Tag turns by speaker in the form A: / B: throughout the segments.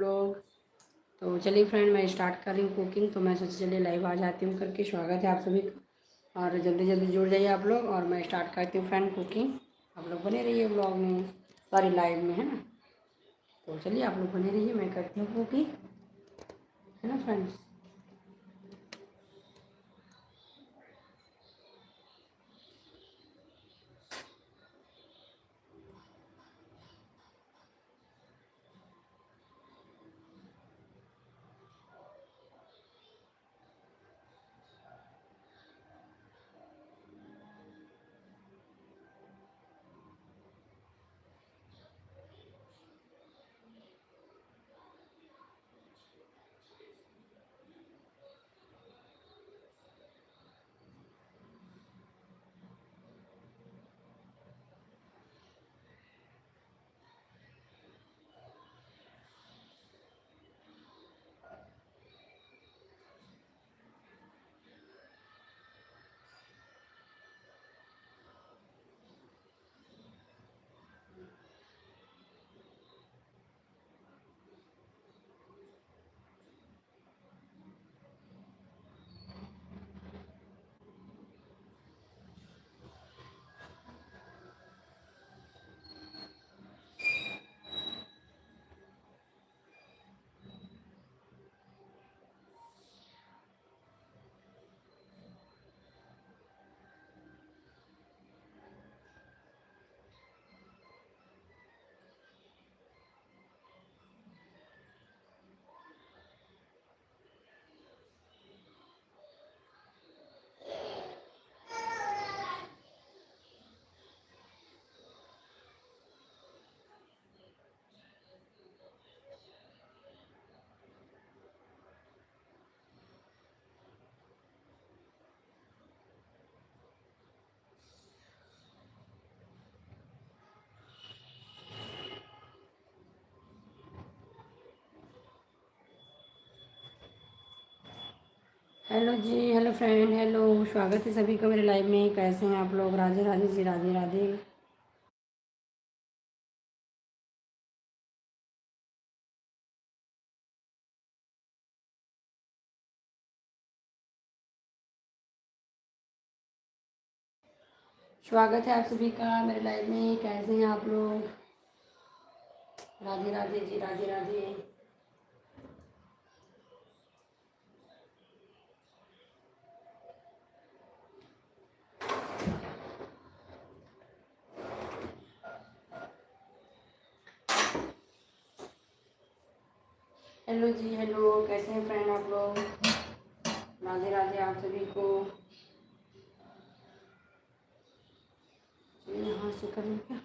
A: लोग। तो चलिए फ्रेंड, मैं स्टार्ट कर रही हूँ कुकिंग। तो मैं सोचा चलिए लाइव आ जाती हूँ करके। स्वागत है आप सभी का और जल्दी जल्दी जुड़ जाइए आप लोग। और मैं स्टार्ट करती हूँ फ्रेंड कुकिंग। आप लोग बने रहिए ब्लॉग में, सॉरी लाइव में, है ना। तो चलिए आप लोग बने रहिए, मैं करती हूँ कुकिंग, है ना फ्रेंड्स। हेलो जी, हेलो फ्रेंड, हेलो, स्वागत है सभी का मेरे लाइव में। कैसे हैं आप लोग? राधे राधे जी, राधे राधे। स्वागत है आप सभी का मेरे लाइव में। कैसे हैं आप लोग? राधे राधे जी, राधे राधे। हेलो जी, हेलो, कैसे हैं फ्रेंड आप लोग? राधे राधे आप सभी को। चलिए यहाँ से करूँ क्या?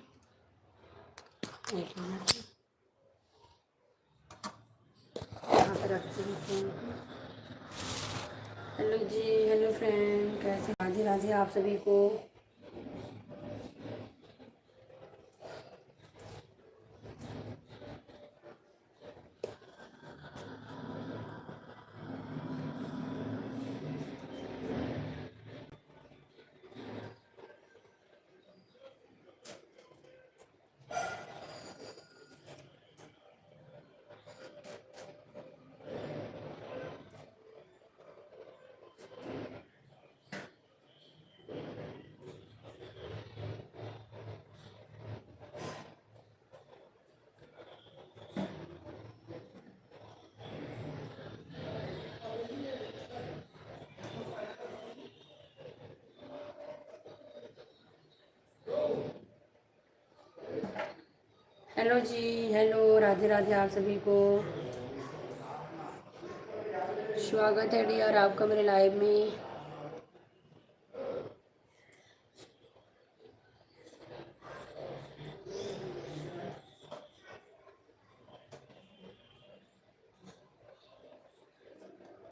A: एक मिनट, यहाँ पे रखती हूँ फोन को। हेलो जी, हेलो फ्रेंड, कैसे? राधे राधे आप सभी को। हेलो जी, हेलो, राधे राधे आप सभी को। स्वागत है डियर आपका मेरे लाइव में।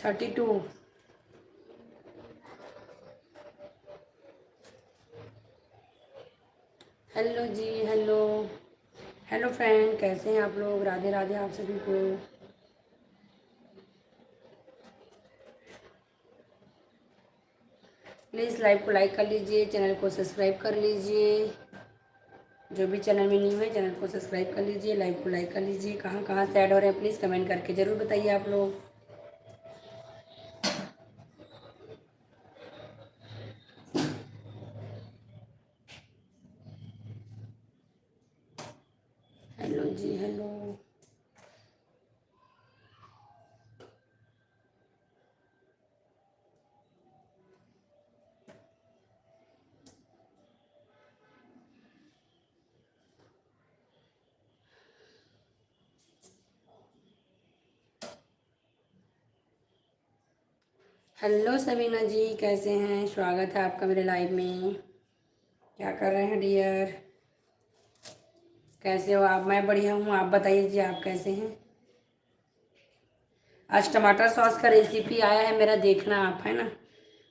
A: Thirty two. हेलो जी, हेलो, हेलो फ्रेंड, कैसे हैं आप लोग? राधे राधे आप सभी को। प्लीज़ लाइव को लाइक कर लीजिए, चैनल को सब्सक्राइब कर लीजिए, जो भी चैनल में न्यू है चैनल को सब्सक्राइब कर लीजिए, लाइव को लाइक कर लीजिए। कहाँ कहाँ से ऐड हो रहे हैं प्लीज़ कमेंट करके ज़रूर बताइए आप लोग। हेलो जी हेलो। हेलो सबीना जी, कैसे हैं? स्वागत है आपका मेरे लाइव में। क्या कर रहे हैं डियर? कैसे हो आप? मैं बढ़िया हूँ, आप बताइए जी, आप कैसे हैं? आज टमाटर सॉस का रेसिपी आया है मेरा, देखना आप, है ना।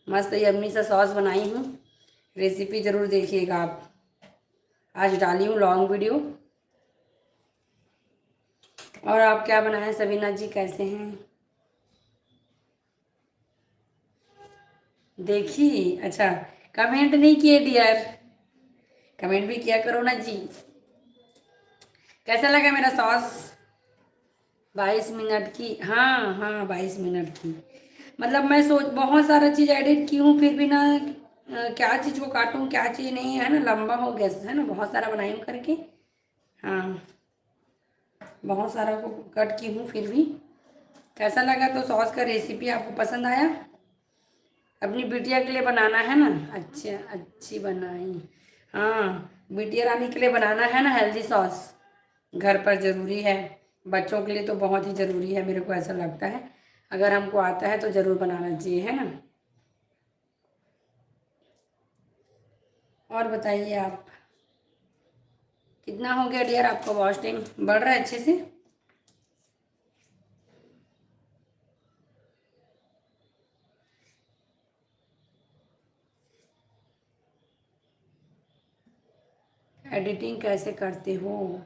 A: मस्त यम्मी सा सॉस बनाई हूँ, रेसिपी ज़रूर देखिएगा आप। आज डाली हूँ लॉन्ग वीडियो। और आप क्या बनाए हैं सबीना जी, कैसे हैं? देखी? अच्छा, कमेंट नहीं किए डियर, कमेंट भी किया करो ना जी। कैसा लगा मेरा सॉस? 22 मिनट की, हाँ हाँ 22 मिनट की। मतलब मैं सोच बहुत सारा चीज़ एडिट की हूँ, फिर भी ना क्या चीज़ को काटूँ क्या चीज़ नहीं, है ना, लंबा हो गया है ना, बहुत सारा बनाई हूँ करके। हाँ, बहुत सारा को कट की हूँ फिर भी। कैसा लगा तो सॉस का रेसिपी आपको पसंद आया? अपनी बिटिया के लिए बनाना है ना? अच्छा, अच्छी बनाई। हाँ, बिटिया रानी के लिए बनाना है ना हेल्दी सॉस, घर पर ज़रूरी है। बच्चों के लिए तो बहुत ही ज़रूरी है, मेरे को ऐसा लगता है। अगर हमको आता है तो ज़रूर बनाना चाहिए, है ना। और बताइए आप, कितना हो गया डियर आपका वॉच टाइम? बढ़ रहा है अच्छे से? एडिटिंग कैसे करते हो?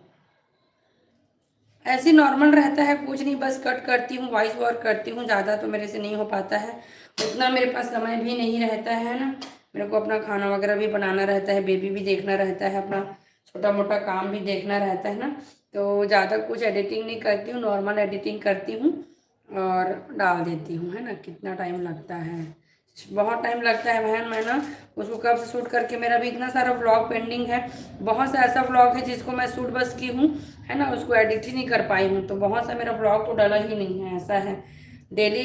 A: ऐसे नॉर्मल रहता है, कुछ नहीं, बस कट करती हूँ, वॉइस ओवर करती हूँ। ज़्यादा तो मेरे से नहीं हो पाता है, उतना मेरे पास समय भी नहीं रहता है ना। मेरे को अपना खाना वगैरह भी बनाना रहता है, बेबी भी देखना रहता है, अपना छोटा मोटा काम भी देखना रहता है ना। तो ज़्यादा कुछ एडिटिंग नहीं करती हूँ, नॉर्मल एडिटिंग करती हूँ और डाल देती हूँ, है ना। कितना टाइम लगता है? बहुत टाइम लगता है बहन। मैं ना उसको कब से शूट करके, मेरा भी इतना सारा व्लॉग पेंडिंग है। बहुत सा ऐसा व्लॉग है जिसको मैं शूट बस की हूँ, है ना, उसको एडिट ही नहीं कर पाई हूँ। तो बहुत सा मेरा व्लॉग तो डला ही नहीं है, ऐसा है। डेली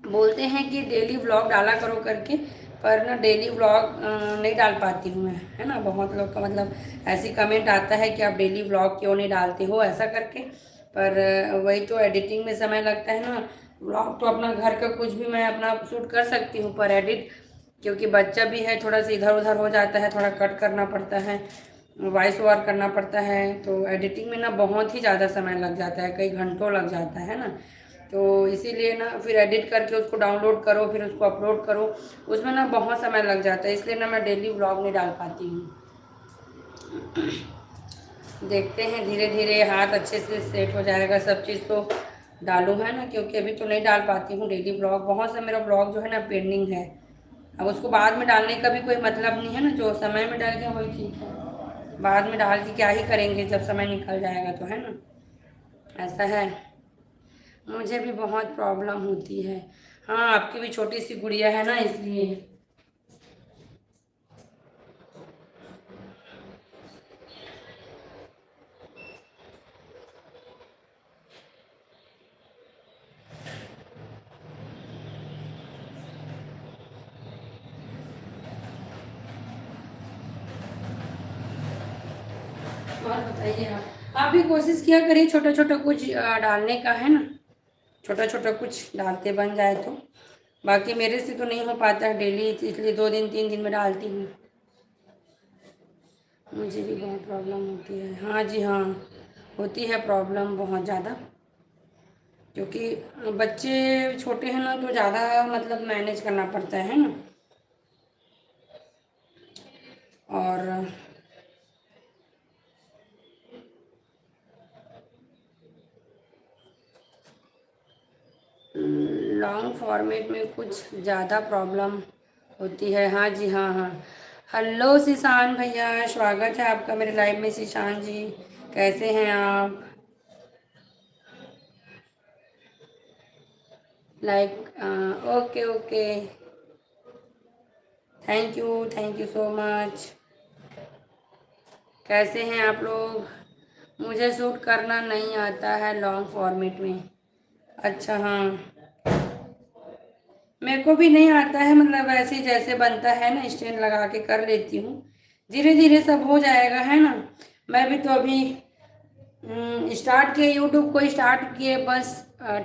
A: बोलते हैं कि डेली व्लॉग डाला करो करके, पर ना डेली व्लॉग नहीं डाल पाती हूँ मैं, है ना। बहुत लोग का मतलब ऐसी कमेंट आता है कि आप डेली व्लॉग क्यों नहीं डालते हो, ऐसा करके। पर वही तो, एडिटिंग में समय लगता है ना। व्लॉग तो अपना घर का कुछ भी मैं अपना शूट कर सकती हूँ, पर एडिट, क्योंकि बच्चा भी है, थोड़ा सा इधर उधर हो जाता है, थोड़ा कट करना पड़ता है, वॉइस ओवर करना पड़ता है, तो एडिटिंग में ना बहुत ही ज़्यादा समय लग जाता है, कई घंटों लग जाता है ना। तो इसीलिए ना फिर एडिट करके उसको डाउनलोड करो, फिर उसको अपलोड करो, उसमें ना बहुत समय लग जाता है, इसलिए ना मैं डेली व्लॉग नहीं डाल पाती हूँ। देखते हैं धीरे धीरे हाथ अच्छे से सेट हो जाएगा सब चीज़ तो डालूँ, है ना, क्योंकि अभी तो नहीं डाल पाती हूँ डेली ब्लॉग। बहुत सा मेरा ब्लॉग जो है ना पेंडिंग है, अब उसको बाद में डालने का भी कोई मतलब नहीं है ना, जो समय में डाल के वही ठीक है। बाद में डाल के क्या ही करेंगे जब समय निकल जाएगा तो, है ना, ऐसा है। मुझे भी बहुत प्रॉब्लम होती है। हाँ, आपकी भी छोटी सी गुड़िया है ना, इसलिए। और बताइए आप भी कोशिश किया करिए छोटा छोटा कुछ डालने का, है ना। छोटा छोटा कुछ डालते बन जाए तो। बाकी मेरे से तो नहीं हो पाता है डेली, इसलिए 2 दिन 3 दिन में डालती हूँ। मुझे भी बहुत प्रॉब्लम होती है, हाँ जी हाँ, होती है प्रॉब्लम बहुत ज़्यादा, क्योंकि बच्चे छोटे हैं ना, तो ज़्यादा मतलब मैनेज करना पड़ता है ना। और लॉन्ग फॉर्मेट में कुछ ज़्यादा प्रॉब्लम होती है, हाँ जी हाँ हाँ। हेलो शीशान भैया, स्वागत है आपका मेरे लाइव में। शीशान जी कैसे हैं आप? Like okay okay, thank you so much. कैसे हैं आप लोग? मुझे शूट करना नहीं आता है लॉन्ग फॉर्मेट में। अच्छा हाँ, मेरे को भी नहीं आता है, मतलब ऐसे ही जैसे बनता है ना स्टैंड लगा के कर लेती हूँ। धीरे धीरे सब हो जाएगा, है ना। मैं भी तो अभी स्टार्ट किए, यूट्यूब को स्टार्ट किए बस।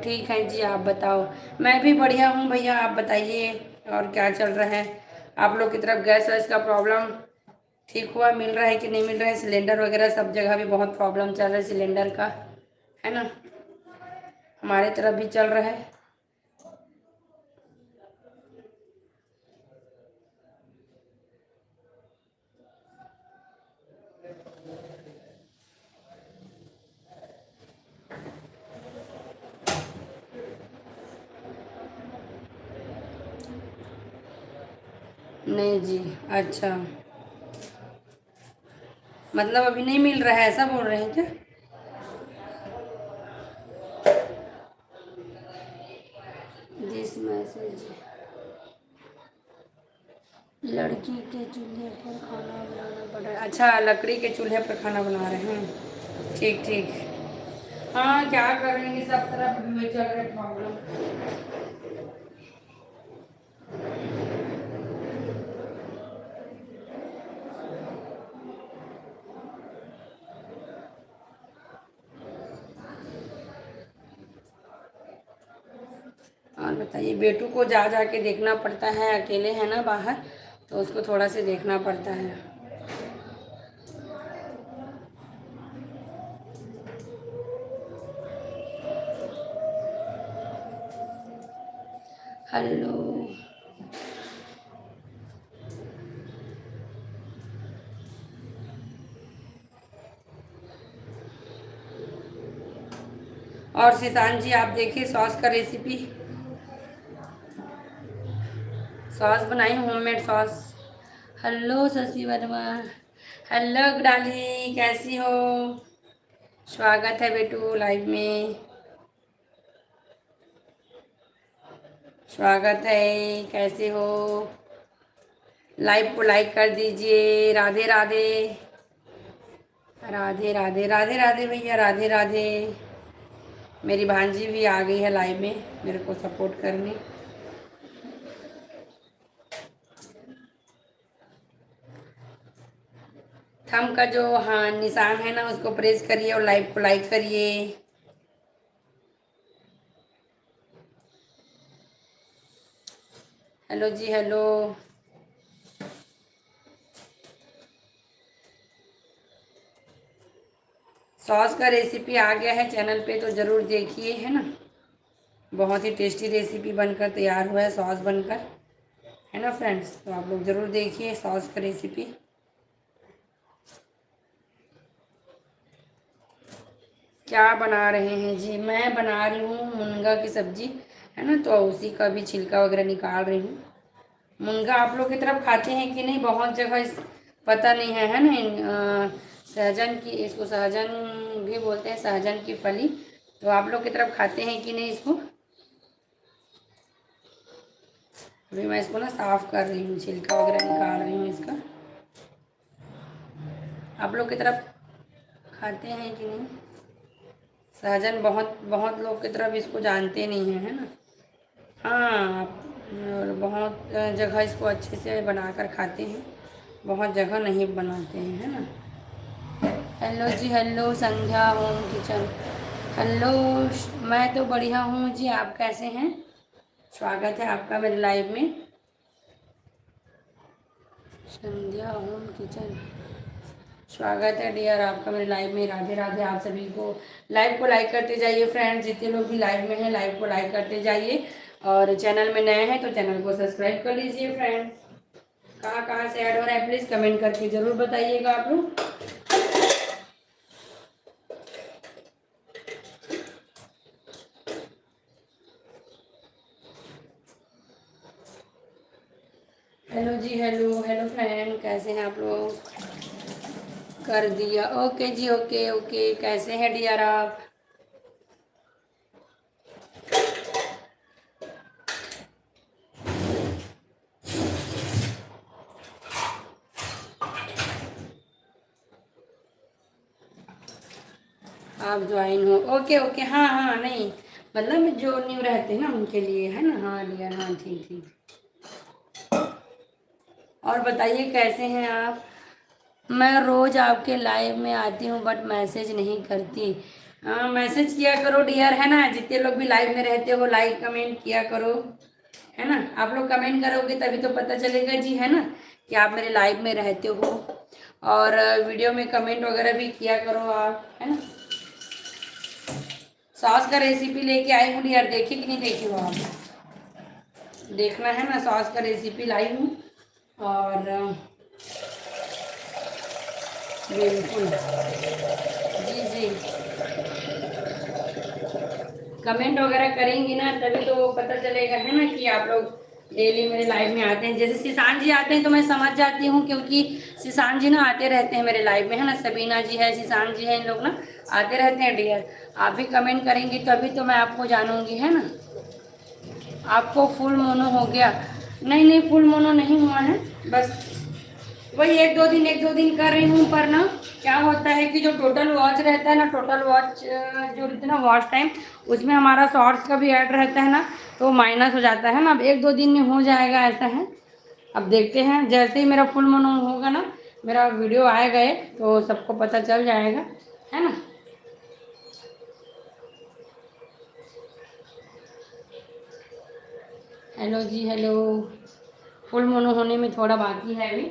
A: ठीक है जी, आप बताओ। मैं भी बढ़िया हूँ भैया, आप बताइए और क्या चल रहा है आप लोग की तरफ? गैस वैस का प्रॉब्लम ठीक हुआ, मिल रहा है कि नहीं मिल रहा है? सिलेंडर वगैरह सब जगह भी बहुत प्रॉब्लम चल रहा है सिलेंडर का, है ना। हमारे तरफ भी चल रहा है। नहीं जी, अच्छा, मतलब अभी नहीं मिल रहा है ऐसा बोल रहे हैं क्या? दिस मैसेज, लड़की के चूल्हे पर खाना बनाना पड़ रहा है। अच्छा, लकड़ी के चूल्हे पर खाना बना रहे हैं, ठीक ठीक। हाँ, क्या करेंगे, सब तरफ में चल रहे प्रॉब्लम। और बताइए, बेटू को जा जा के देखना पड़ता है, अकेले है ना बाहर, तो उसको थोड़ा से देखना पड़ता है। हेलो। और शिशान जी आप देखिए सॉस का रेसिपी, सॉस बनाई हूँ, homemade sauce. Hello Shashi Verma. Hello Gudali, कैसी हो? स्वागत है बेटू लाइव में, स्वागत है। कैसे हो? लाइव को लाइक कर दीजिए। राधे राधे, राधे राधे, राधे राधे भैया, राधे राधे। मेरी भांजी भी आ गई है लाइव में मेरे को सपोर्ट करने। थंब का जो हाँ निशान है ना, उसको प्रेस करिए और लाइव को लाइक करिए। हेलो जी, हेलो। सॉस का रेसिपी आ गया है चैनल पे, तो ज़रूर देखिए, है ना। बहुत ही टेस्टी रेसिपी बनकर तैयार हुआ है, सॉस बनकर, है ना फ्रेंड्स। तो आप लोग ज़रूर देखिए सॉस का रेसिपी। क्या बना रहे हैं जी? मैं बना रही हूँ मुनगा की सब्जी, है ना, तो उसी का भी छिलका वगैरह निकाल रही हूँ। मुनगा आप लोग की तरफ खाते हैं कि नहीं? बहुत जगह इस पता नहीं है ना। सहजन की, इसको सहजन भी बोलते हैं, सहजन की फली। तो आप लोग की तरफ खाते हैं कि नहीं इसको? अभी मैं इसको ना साफ़ कर रही हूँ, छिलका वगैरह निकाल रही हूँ इसका। आप लोग की तरफ खाते हैं कि नहीं? सहजन बहुत बहुत लोग की तरफ इसको जानते नहीं हैं, है ना। हाँ, और बहुत जगह इसको अच्छे से बनाकर खाते हैं, बहुत जगह नहीं बनाते हैं, है ना। हेलो जी, हेलो संध्या होम किचन। हेलो, मैं तो बढ़िया हूँ जी, आप कैसे हैं? स्वागत है आपका मेरे लाइव में। संध्या होम किचन, स्वागत है डियर आपका मेरे लाइव में। राधे राधे आप सभी को। लाइव को लाइक करते जाइए फ्रेंड्स, जितने लोग भी लाइव में हैं लाइव को लाइक करते जाइए। और चैनल में नए हैं तो चैनल को सब्सक्राइब कर लीजिए फ्रेंड्स। कहाँ कहाँ से ऐड हो रहा है प्लीज़ कमेंट करके ज़रूर बताइएगा आप लोग। हेलो जी, हेलो हेलो फ्रेंड, कैसे हैं आप लोग? कर दिया, ओके जी, ओके ओके। कैसे हैं डियर आप? आप ज्वाइन हो, ओके ओके। हाँ हाँ, नहीं मतलब जो न्यू रहते हैं ना उनके लिए है ना। हाँ डियर, हाँ ठीक ठीक। और बताइए कैसे हैं आप? मैं रोज़ आपके लाइव में आती हूँ बट मैसेज नहीं करती। हाँ, मैसेज किया करो डियर, है ना। जितने लोग भी लाइव में रहते हो लाइक कमेंट किया करो, है ना। आप लोग कमेंट करोगे तभी तो पता चलेगा जी, है ना, कि आप मेरे लाइव में रहते हो। और वीडियो में कमेंट वगैरह भी किया करो आप, है ना। सॉस का रेसिपी लेके आई हूँ डियर, देखी कि नहीं देखी हो आप? देखना है ना, सॉस का रेसिपी लाई हूँ। और बिल्कुल जी जी, कमेंट वगैरह करेंगी ना तभी तो पता चलेगा, है ना, कि आप लोग डेली मेरे लाइव में आते हैं। जैसे शिशान जी आते हैं तो मैं समझ जाती हूँ, क्योंकि शिशान जी ना आते रहते हैं मेरे लाइव में, है ना। सबीना जी है, शिशान जी है, इन लोग ना आते रहते हैं डियर। आप भी कमेंट करेंगी तभी तो मैं आपको जानूंगी, है ना। आपको फुल मोनो हो गया? नहीं नहीं, फुल मोनो नहीं हुआ है, बस वही एक दो दिन कर रही हूँ। पर ना क्या होता है कि जो टोटल वॉच रहता है ना, टोटल वॉच जो इतना वॉच टाइम, उसमें हमारा शॉर्ट्स का भी ऐड रहता है ना, तो माइनस हो जाता है ना। अब एक दो दिन में हो जाएगा, ऐसा है। अब देखते हैं, जैसे ही मेरा फुल मोनो होगा ना, मेरा वीडियो आएगा एक, तो सबको पता चल जाएगा, है ना। हेलो जी, हेलो। फुल मोनो होने में थोड़ा बाकी है अभी।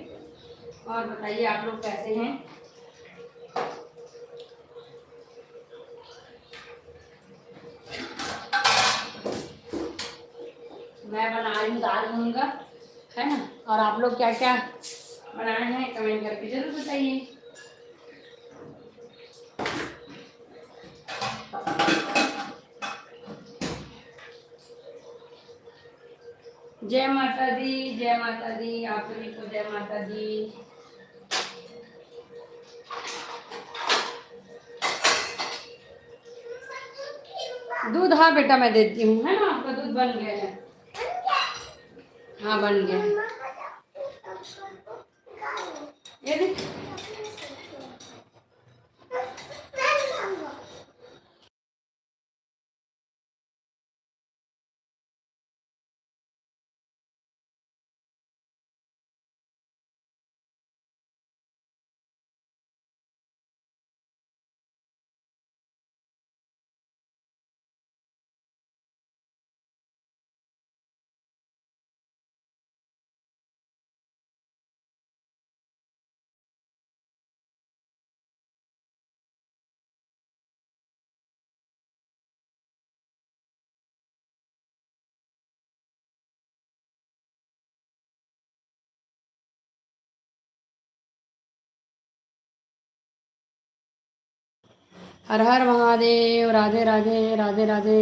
A: और बताइए आप लोग कैसे हैं? मैं बना रही हूँ दाल मूंगा, है ना। और आप लोग क्या क्या बनाए हैं कमेंट करके जरूर बताइए। जय माता दी, जय माता दी, आप सभी को जय माता दी। दूध, हाँ बेटा मैं देती हूँ, है ना। आपका दूध बन गया है? हाँ बन गया है। ये देख। हर हर महादेव, राधे राधे, राधे राधे।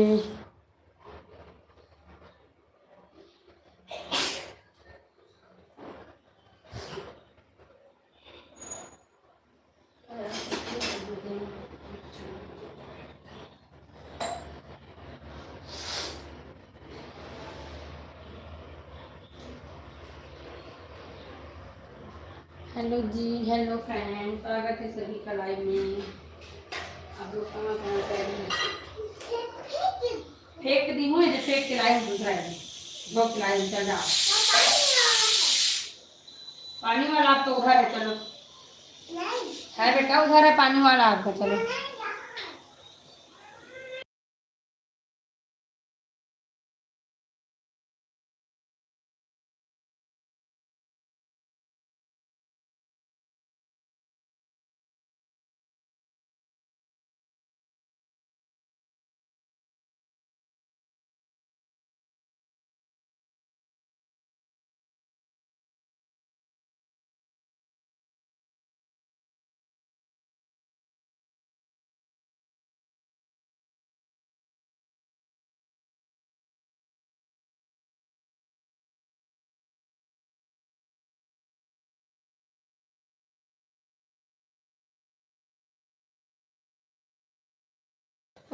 A: हेलो जी, हेलो फ्रेंड, स्वागत है सभी का लाइव में। आप लोग कहाँ कहाँ से फेंक दी हूँ, फेंक के लाई हूँ दूसरा है, दो खिलाई चल जा। पानी वाला आप तो उधर है, चलो। है बेटा, उधर है पानी वाला आपका, चलो।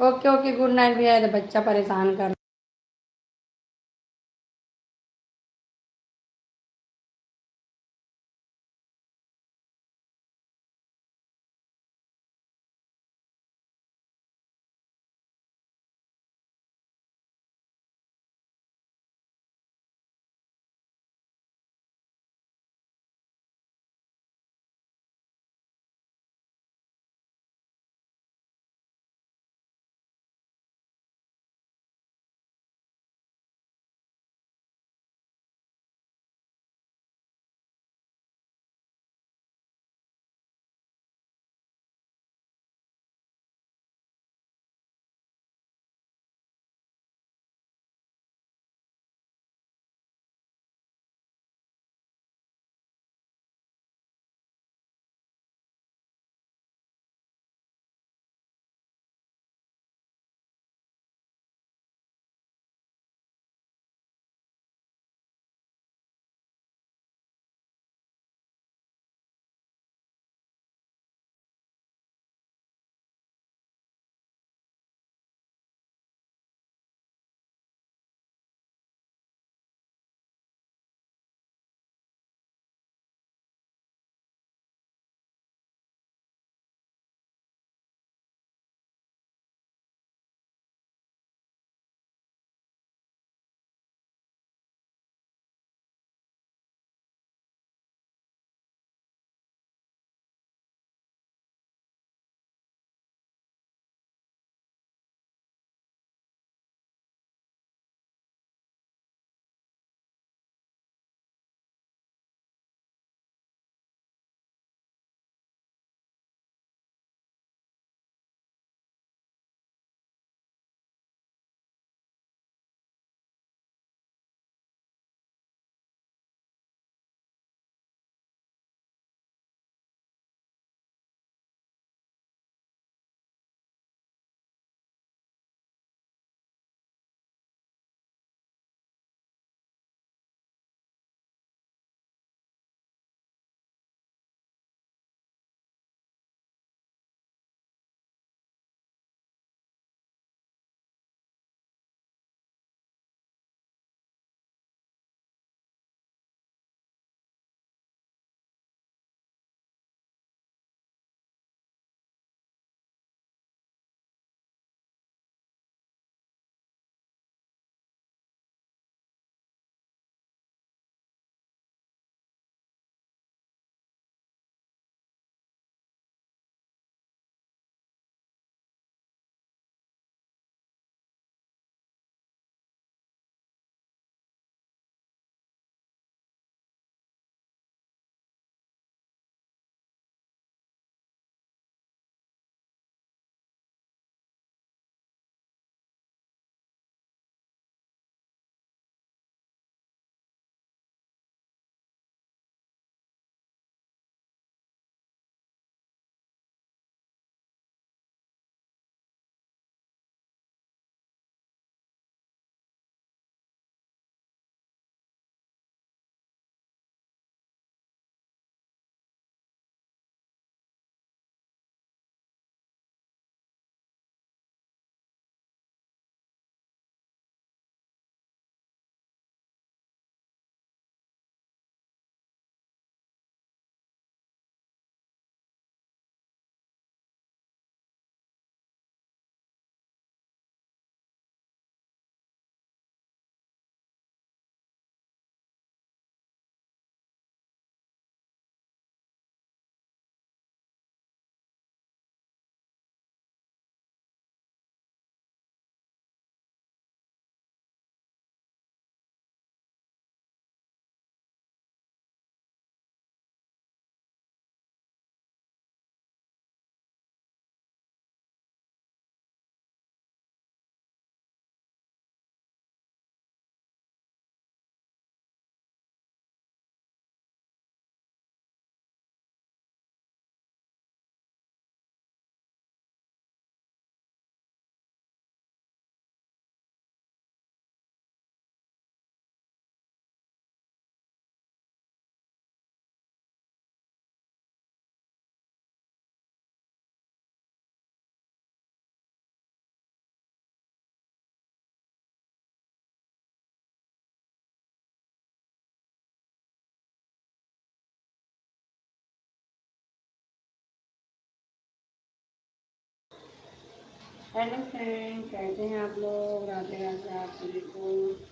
A: ओके ओके, गुड नाइट भैया, ये तो बच्चा परेशान कर हेलो फ्रेंड, कैसे हैं आप लोग? राधे राधे आप सभी को।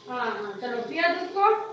A: हाँ हाँ, चलो पिया दूध को।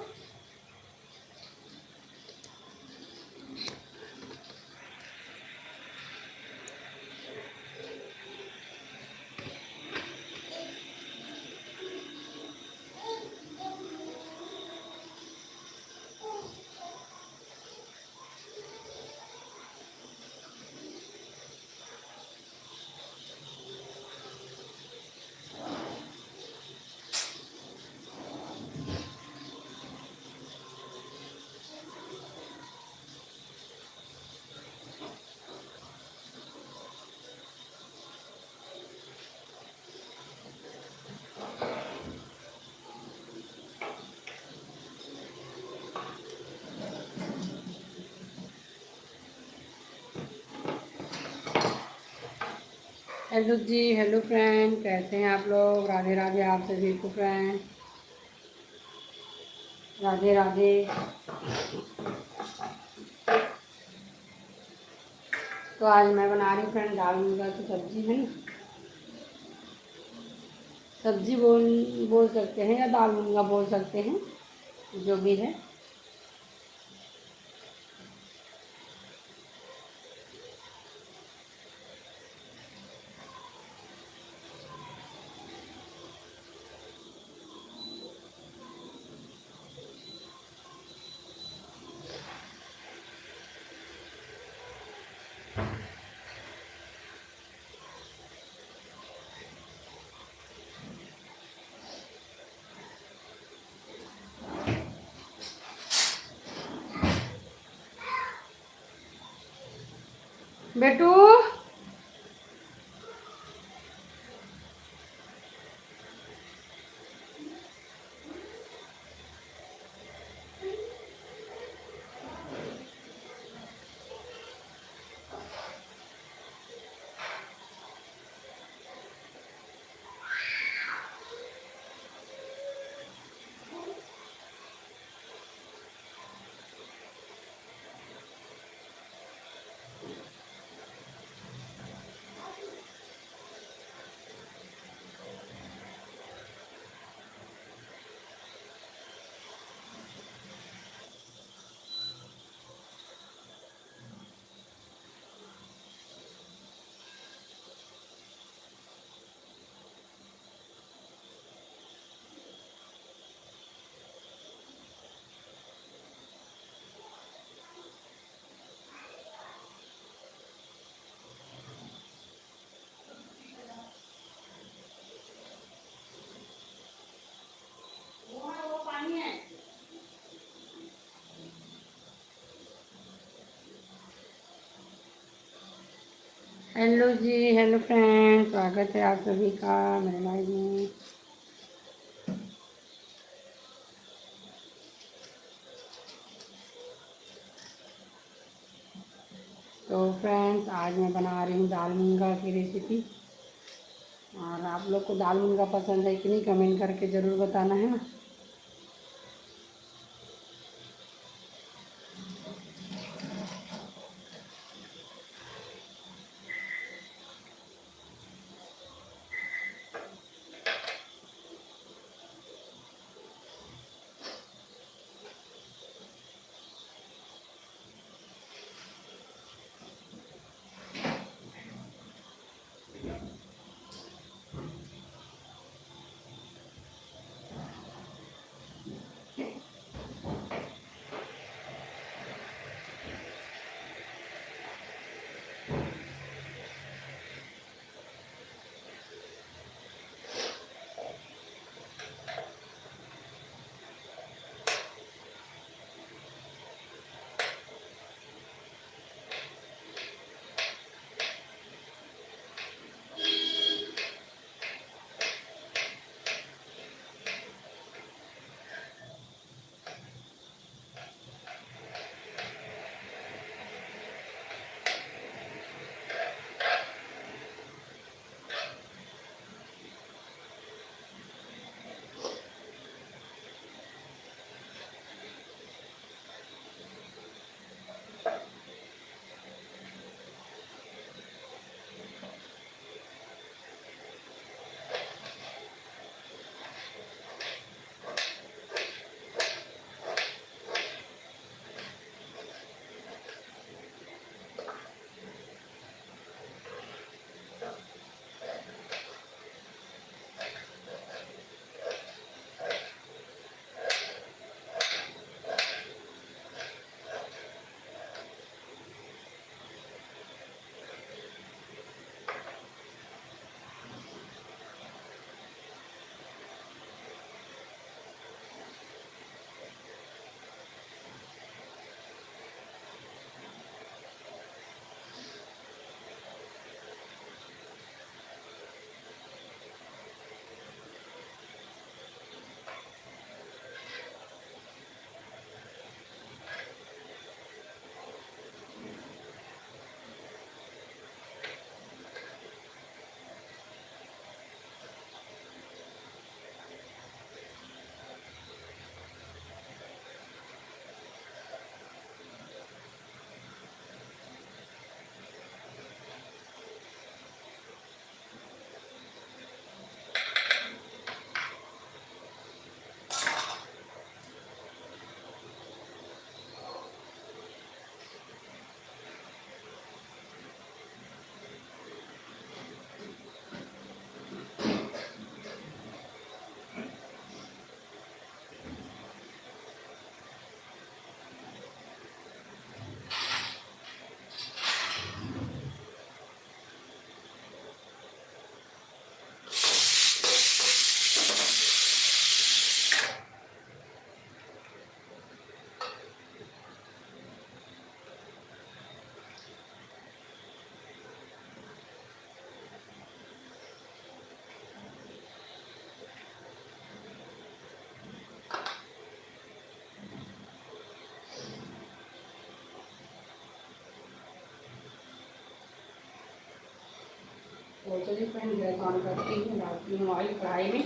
A: हेलो जी, हेलो फ्रेंड, कैसे हैं आप लोग? राधे राधे आप सभी को फ्रेंड, राधे राधे। तो आज मैं बना रही हूँ फ्रेंड दाल मूंगा की सब्जी है ना। सब्जी बोल सकते हैं या दाल मूंगा बोल सकते हैं, जो भी है। बेटू, हेलो जी, हेलो फ्रेंड, स्वागत है आप सभी का मेरे लाइव में। तो फ्रेंड्स, आज मैं बना रही हूँ दाल मूंगा की रेसिपी। और आप लोग को दाल मूंगा पसंद है कि नहीं, कमेंट करके ज़रूर बताना है ना। तो चलिए फ्रेंड, गैस ऑन करती हूँ, डालती हूँ ऑयल कढ़ाई में।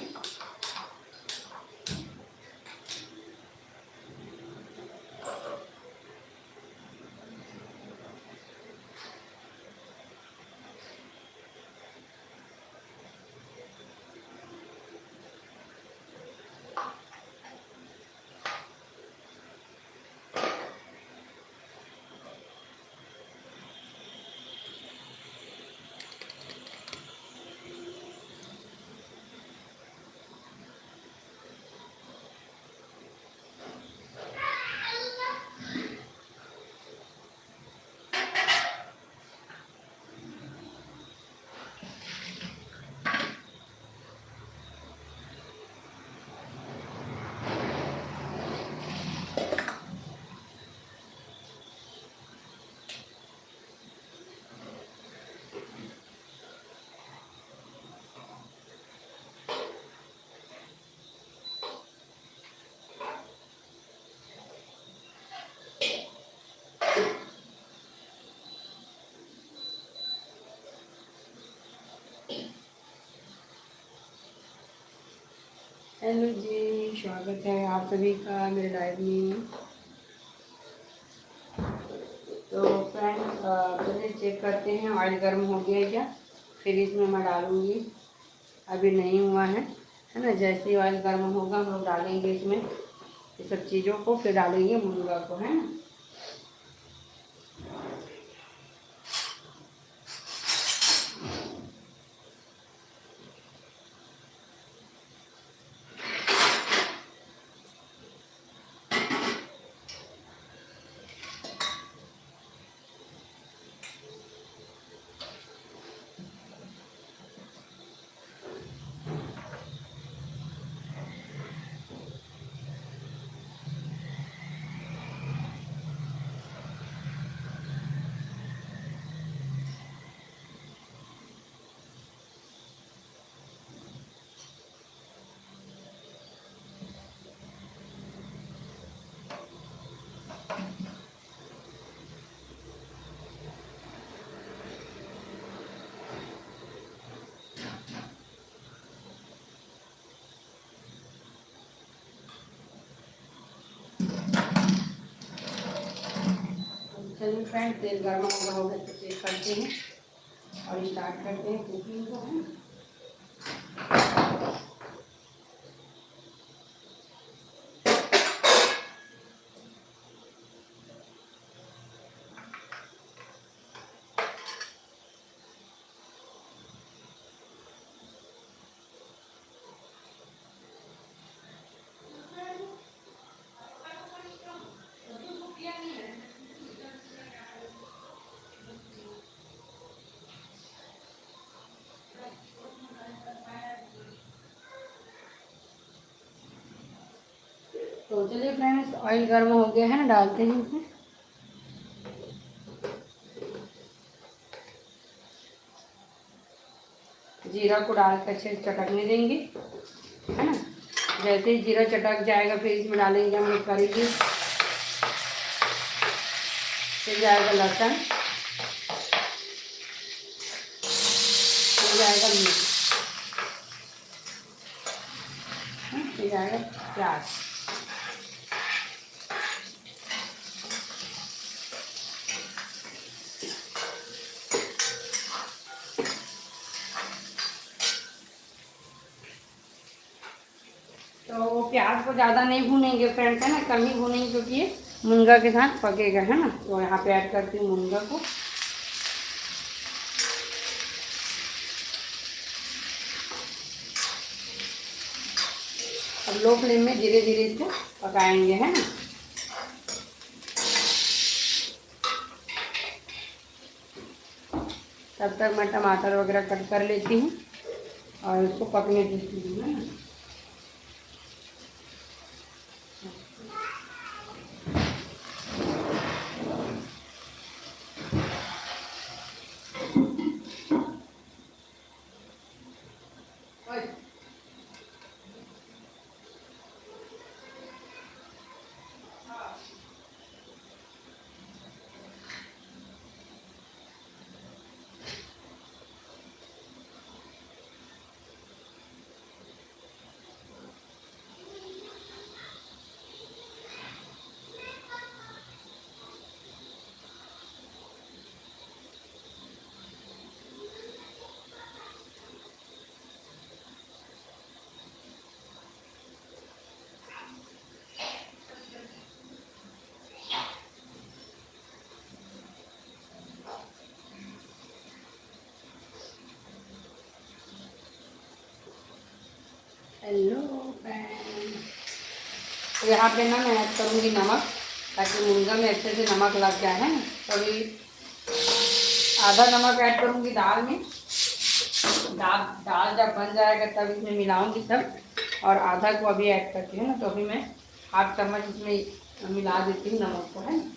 A: हेलो जी, स्वागत है आप सभी का मेरे लाइव में। तो फ्रेंड्स पहले चेक करते हैं ऑयल गर्म हो गया क्या। फिर इसमें मैं डालूँगी, अभी नहीं हुआ है ना। जैसे ही ऑयल गर्म होगा हम लोग डालेंगे इसमें ये सब चीज़ों को, फिर डालेंगे मुर्गा को, है ना। चलिए फ्रेंड, तेल गर्म होगा तो चेक करते हैं और स्टार्ट करते हैं कुकिंग को, है। तो चलिए फ्रेंड्स, ऑयल गर्म हो गया है ना, डालते हैं इसमें। जीरा को डाल कर अच्छे से चटकने देंगे, है ना। जैसे ही जीरा चटक जाएगा फिर इसमें डालेंगे हम लोग करी लीव्स, फिर जाएगा लहसुन, फिर जाएगा मिर्च, फिर जाएगा प्याज। तो प्याज को ज़्यादा नहीं भूनेंगे फ्रेंड्स, है ना, कम ही भूनेंगे क्योंकि ये मुनगा के साथ पकेगा, है ना। तो यहाँ पे ऐड करती हूँ मुनगा को। अब लो फ्लेम में धीरे धीरे इसको पकाएंगे, है ना। तब तक मैं टमाटर वगैरह कट कर लेती हूँ और इसको पकने देती हूँ, है ना। हेलो फ्रेंड, तो यहाँ पे ना मैं ऐड करूँगी नमक, ताकि मुर्गा में अच्छे से नमक लग जाए, है ना। तो अभी आधा नमक ऐड करूँगी दाल में। दाल जब बन जाएगा तब इसमें मिलाऊंगी सब, और आधा को अभी ऐड करती हूँ ना। तो अभी मैं हाफ चम्मच इसमें मिला देती हूँ नमक को, है ना।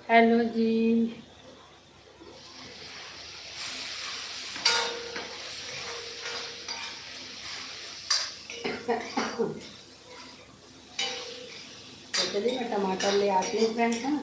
A: हेलो जी। तो चलिए मैं टमाटर ले आती हूँ फ्रेंड्स, है ना।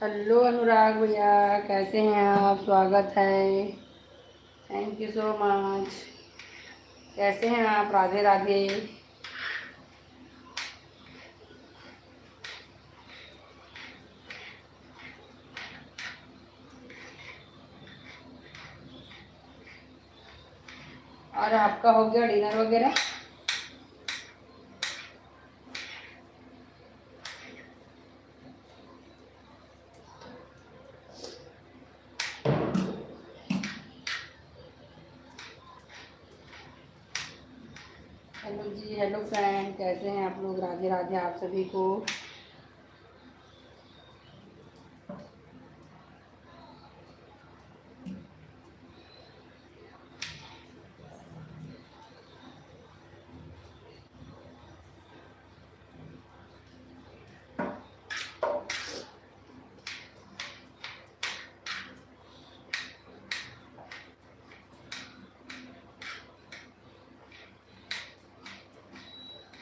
A: हेलो अनुराग भैया, कैसे हैं आप? स्वागत है। Thank you so much. कैसे हैं आप? राधे राधे। और आपका हो गया डिनर वगैरह? हेलो जी, हेलो फ्रेंड, कैसे हैं आप लोग? राधे राधे आप सभी को।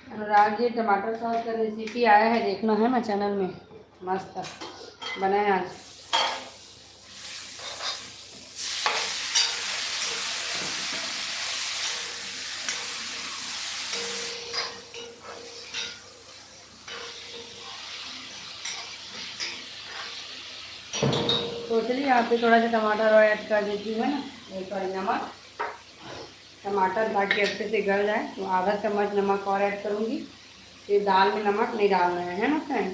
A: अनुराग जी, टमाटर सॉस का रेसिपी आया है, देखना है ना चैनल में। मस्त बनाए आज। तो चलिए यहाँ पे थोड़ा सा टमाटर और ऐड कर देती हूँ मैं ना, सॉरी नमक। टमाटर ताकि अच्छे से गल जाए तो आधा चम्मच नमक और ऐड करूँगी। ये दाल में नमक नहीं डालना है ना फ्रेंड।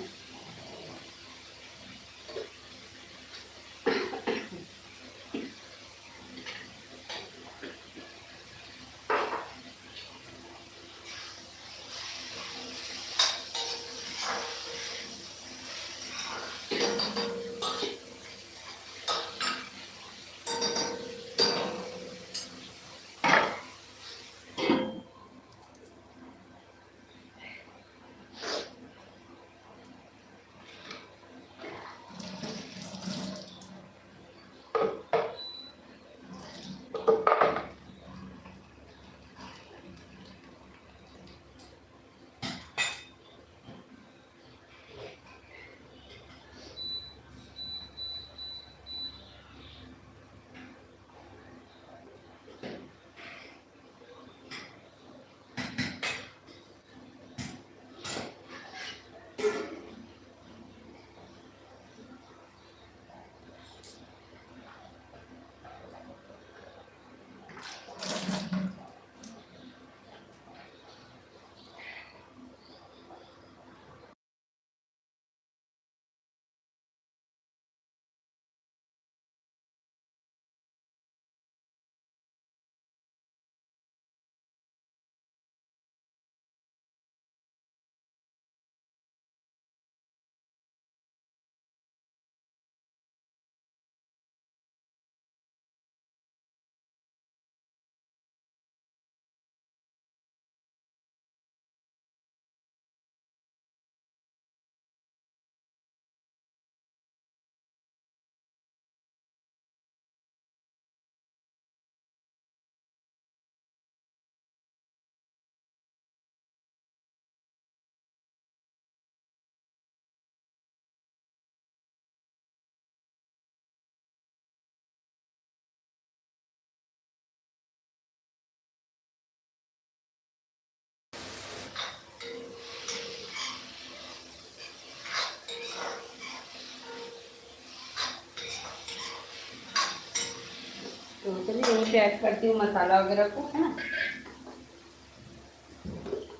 A: तो चलिए यहीं पे ऐड करती हूँ मसाला वगैरह को, है ना।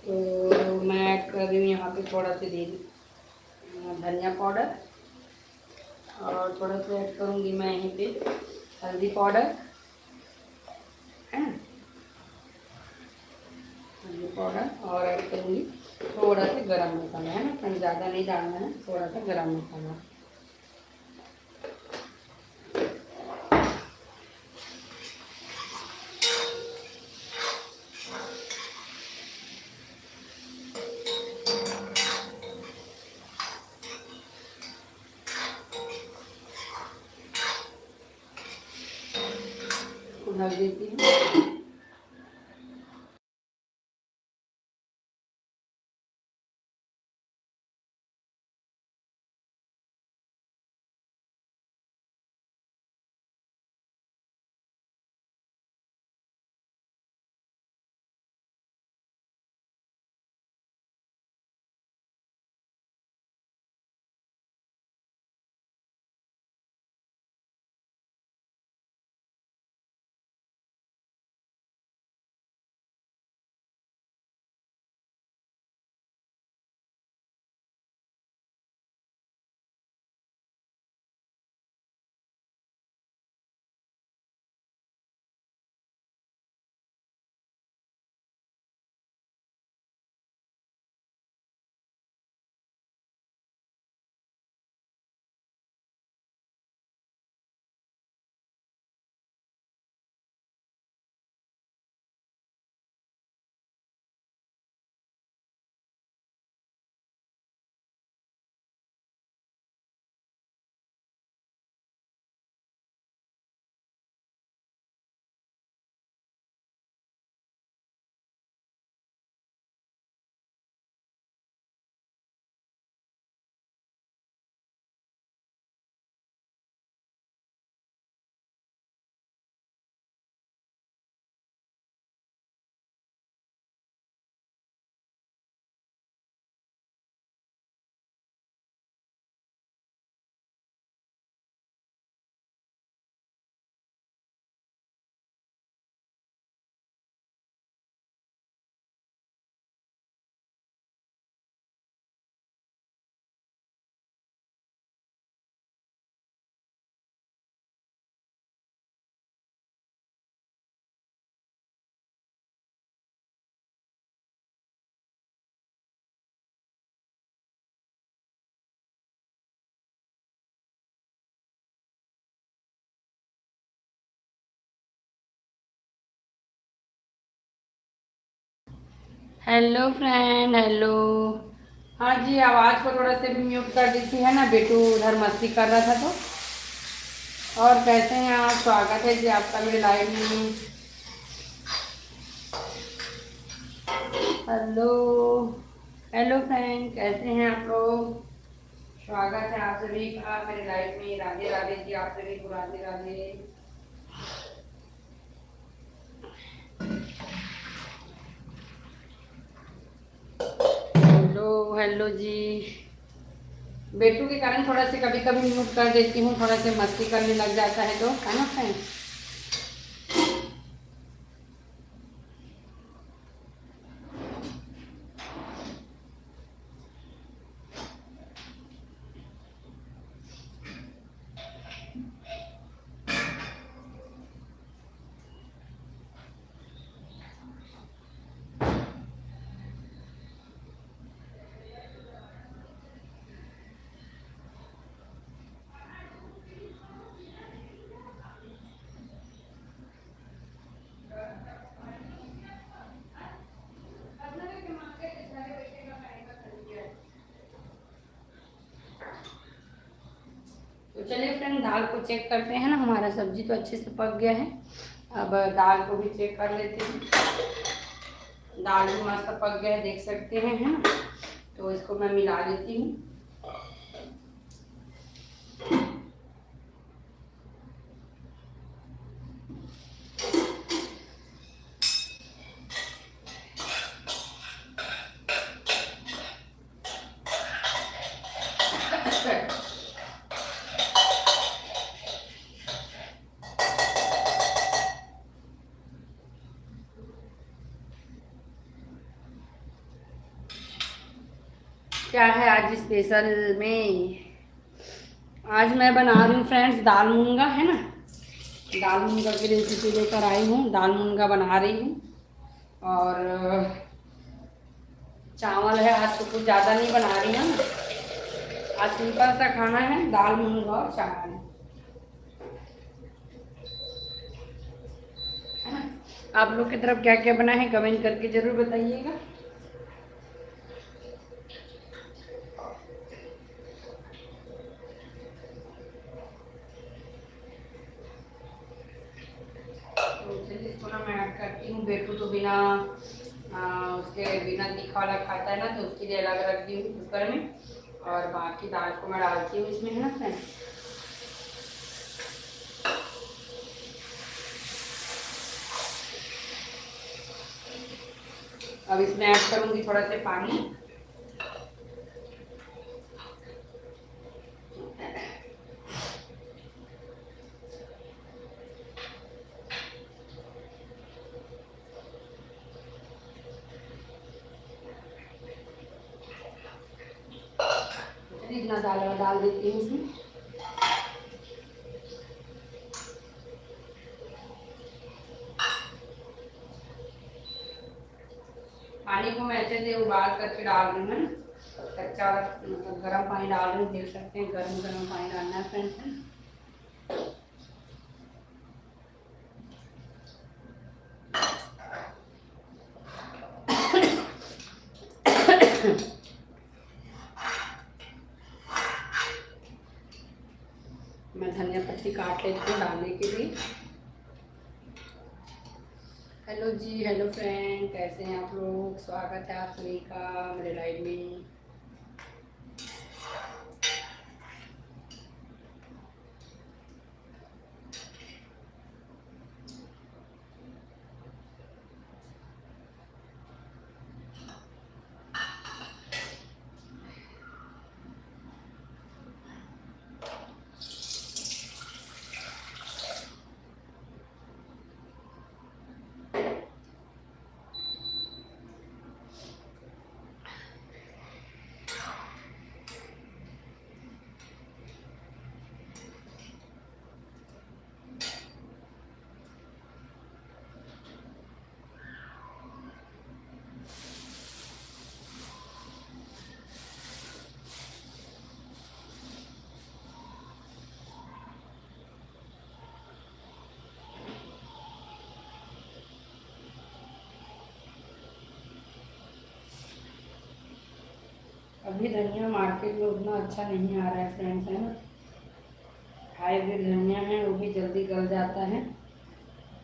A: तो मैं ऐड कर रही हूँ यहाँ पे थोड़ा सा दे धनिया पाउडर, और थोड़ा सा ऐड करूँगी मैं यहीं पे हल्दी पाउडर, है ना। हल्दी पाउडर और ऐड करूँगी थोड़ा सा गरम मसाला, है ना। ज़्यादा नहीं डालना है, थोड़ा सा गरम मसाला। ढक देती हूँ। Hello friend, hello. हाँ जी, आवाज़ को थोड़ा सा भी म्यूट कर दी थी, है ना, बेटू उधर मस्ती कर रहा था तो। और कैसे हैं आप? स्वागत है जी आपका मेरे लाइव में। हेलो, हेलो फ्रेंड, कैसे हैं आप लोग? स्वागत है आप सभी का मेरे लाइव में। राधे राधे जी, आप सभी को राधे राधे। हेलो, हेलो जी। बेटू के कारण थोड़ा सा कभी कभी म्यूट कर देती हूँ, थोड़ा सा मस्ती करने लग जाता है तो, है ना फ्रेंड। तो चलिए फ्रेंड, दाल को चेक करते हैं ना। हमारा सब्जी तो अच्छे से पक गया है। अब दाल को भी चेक कर लेते हैं। दाल भी मस्त पक गया है, देख सकते हैं, है ना। तो इसको मैं मिला लेती हूँ। क्या है आज स्पेशल में? आज मैं बना रही हूँ फ्रेंड्स दाल मूंगा, है ना। दाल मूंगा की रेसिपी लेकर आई हूँ। दाल मूंगा बना रही हूँ। और चावल है, आज तो कुछ ज़्यादा नहीं बना रही हूँ। आज सिंपल सा खाना है, दाल मूंगा और चावल, है ना। आप लोग की तरफ क्या क्या बना है कमेंट करके ज़रूर बताइएगा। तो चलिए इसको ना मैं ऐड करती हूँ। बेटू तो बिना उसके बिना तीखा वाला खाता है ना, तो उसके लिए अलग रख दी हूँ कुकर में। और बाकी दाल को मैं डालती हूँ इसमें, है ना फ्रेंड। अब इसमें ऐड करूँगी थोड़ा सा पानी। इतना दाल डाल देती हूँ इसमें। पानी को मैं अच्छे से उबाल करके डाल रही हूँ। कच्चा मतलब गर्म पानी डाल रही हूँ, देख सकते हैं गर्म गर्म पानी डालना है फ्रेंड्स। मैं धनिया पत्ती काट लेती हूँ डालने के लिए। हेलो जी, हेलो फ्रेंड, कैसे हैं आप लोग? स्वागत है आप सभी का मेरे लाइव में। अभी धनिया मार्केट में उतना अच्छा नहीं आ रहा है फ्रेंड्स, है ना। हाइब्रिड धनिया है, वो भी जल्दी गल जाता है।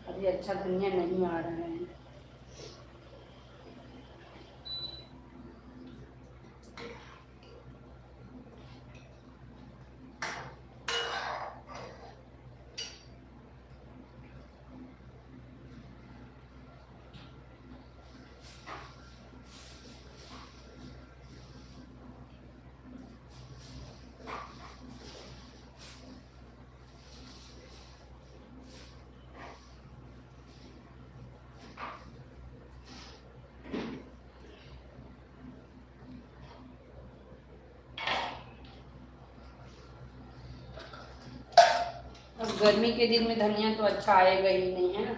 A: अभी अच्छा धनिया नहीं आ रहा है। अब गर्मी के दिन में धनिया तो अच्छा आएगा ही नहीं, है ना।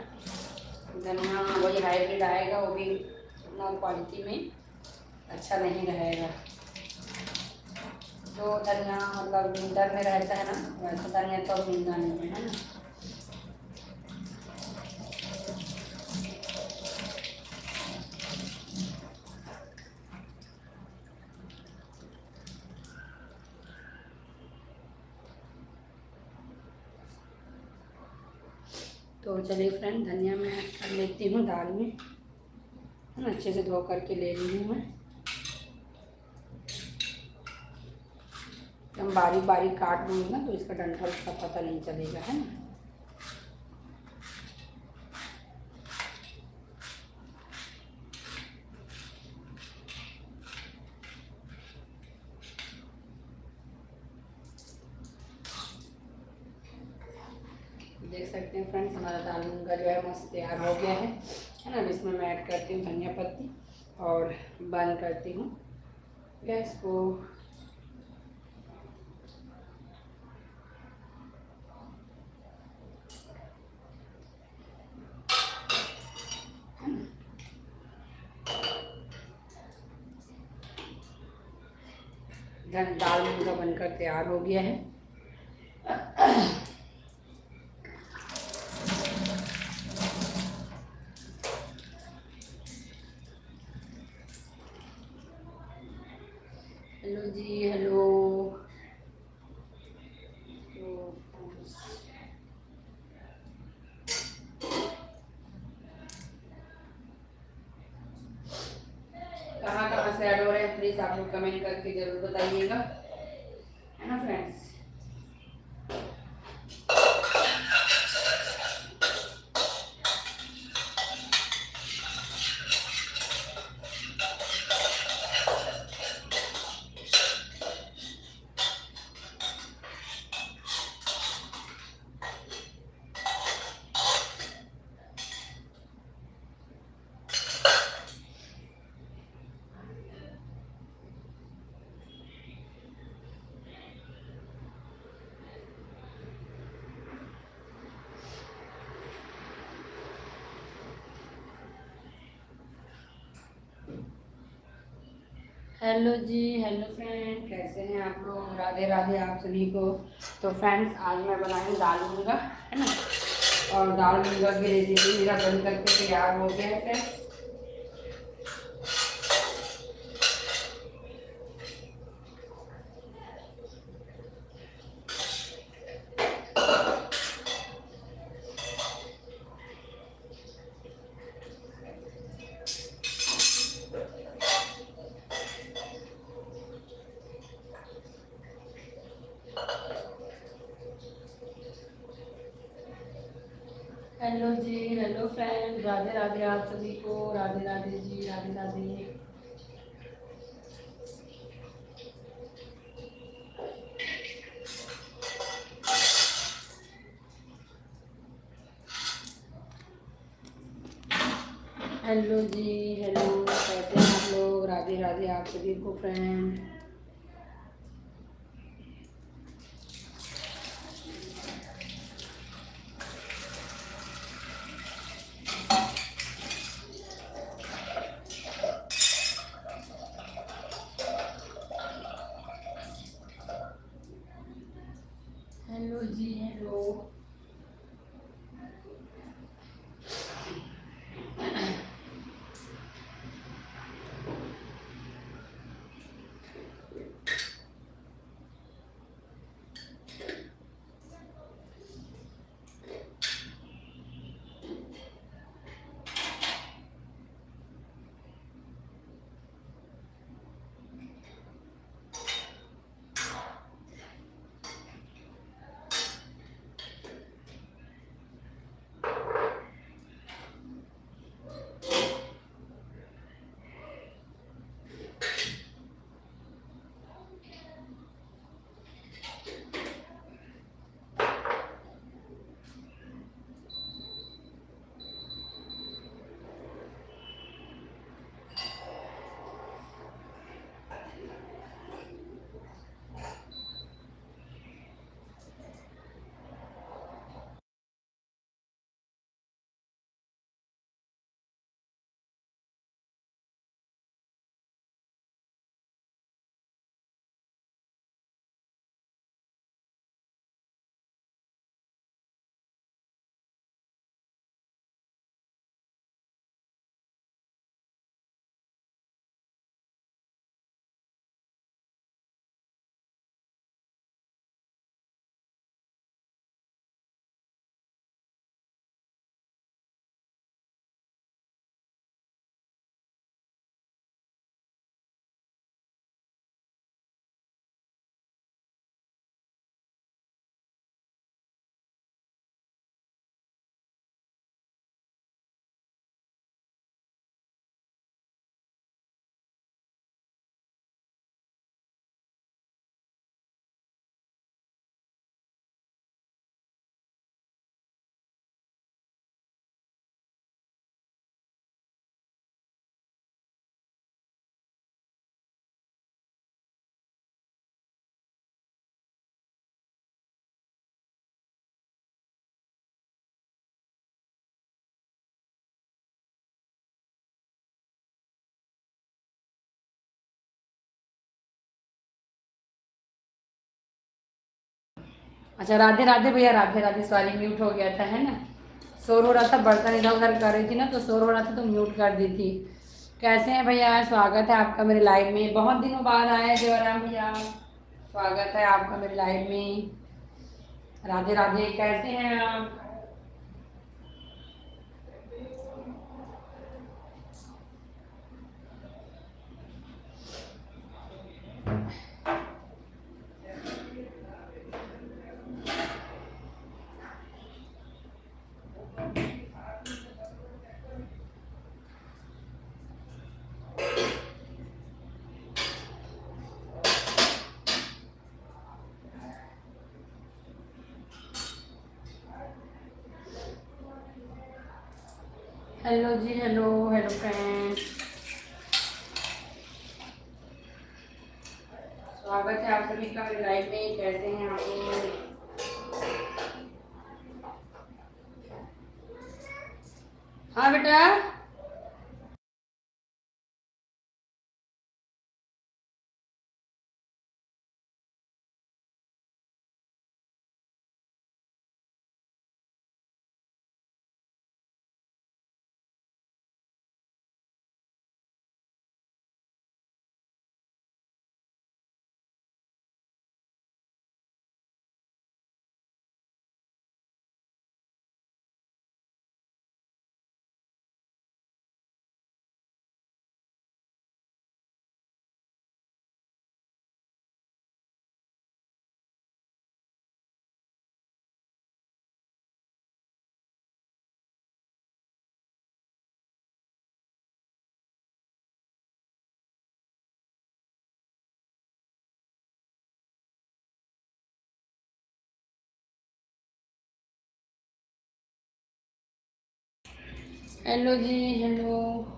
A: धनिया वही हाइब्रिड आएगा, वो भी उतना क्वालिटी में अच्छा नहीं रहेगा। जो धनिया मतलब विंटर में रहता है ना, वैसा धनिया तो अब मिलना नहीं है ना। तो चलिए फ्रेंड, धनिया मैं ऐड कर लेती हूँ दाल में, है ना। अच्छे से धो करके ले ली हूँ मैं। एकदम बारीक बारीक काट लूँगी ना, तो इसका डंठल का पता नहीं चलेगा, है ना। देख सकते हैं फ्रेंड्स, हमारा दाल मूंगा जो है मस्त तैयार हो गया है ना। अब इसमें मैं ऐड करती हूँ धनिया पत्ती और बंद करती हूँ गैस को। दाल मूंगा बनकर तैयार हो गया है। हेलो जी, हेलो। कहाँ कहाँ से ऐड हो रहे हैं प्लीज़ आप लोग कमेंट करके ज़रूर बताइएगा, है ना फ्रेंड्स। हेलो जी, हेलो फ्रेंड, कैसे हैं आप लोग। राधे राधे आप सभी को। तो फ्रेंड्स, आज मैं बनाई दाल मूंगा, है ना। और दाल मूंगा की रेसिपी मेरा बन करके तैयार हो गया है फ्रेंड्स। हेलो जी, हेलो फ्रेंड, राधे राधे आप सभी को। राधे राधे जी, राधे राधे। हेलो जी, हेलो, कैसे हैं आप लोग। राधे राधे आप सभी को फ्रेंड। हेलो जी, हेलो। अच्छा राधे राधे भैया, राधे राधे, सॉरी म्यूट हो गया था, है ना। शोर हो रहा था, बर्तन इधर उधर कर रही थी ना, तो शोर हो रहा था तो म्यूट कर दी थी। कैसे हैं भैया, स्वागत है आपका मेरे लाइव में, बहुत दिनों बाद आए देवराम भैया, स्वागत है आपका मेरे लाइव में। राधे राधे, कैसे हैं आप। हेलो जी, हेलो हेलो फ्रेंड्स, स्वागत है आप सभी का मेरे लाइव में। कैसे हैं आप लोग। हाँ बेटा। हेलो जी, हेलो।